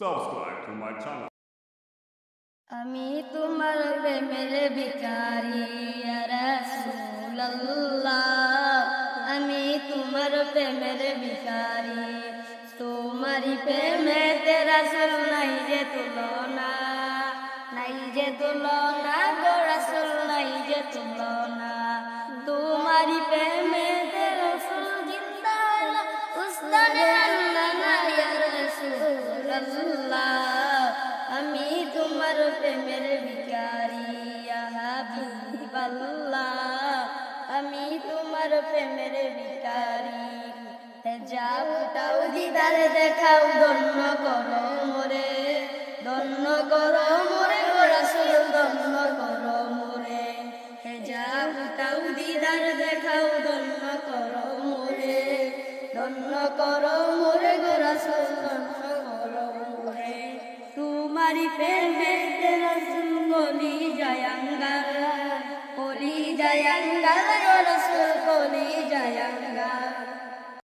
Subscribe to my channel. আমি তোমার প্রেমের ভিখারি ইয়া রাসূলুল্লাহ, আমি তোমার প্রেমের ভিখারি। তোমারি প্রেমেতে রাসূল নাই যে তুলনা, নাই যে তুলনা গো রাসূল, নাই যে তুলনা। তোমারি প্রেমেতে রাসূল জিন্দা হলো উস্তাদে আল্লাহ ইয়া রাসূলুল্লাহ, আমি তোমার প্রেমের ভিখারি ইয়া হাবিবাল্লাহ, আমি তোমার প্রেমের ভিখারি। যাও দিদার দেখাও, ধন্য করো মোরে, ধন্য করো মোরে গো রাসূল, ধন্য করো মোরে। যাও দিদার দেখাও, ধন্য করো মোরে, ধন্য করো মোরে গো রাসূল, ধন্য করো মোরে। তোমারি প্রেমেতে রাসূল কলি জায়াঙ্গার, কলি জায়াঙ্গার গো রাসূল, কলি জায়াঙ্গার।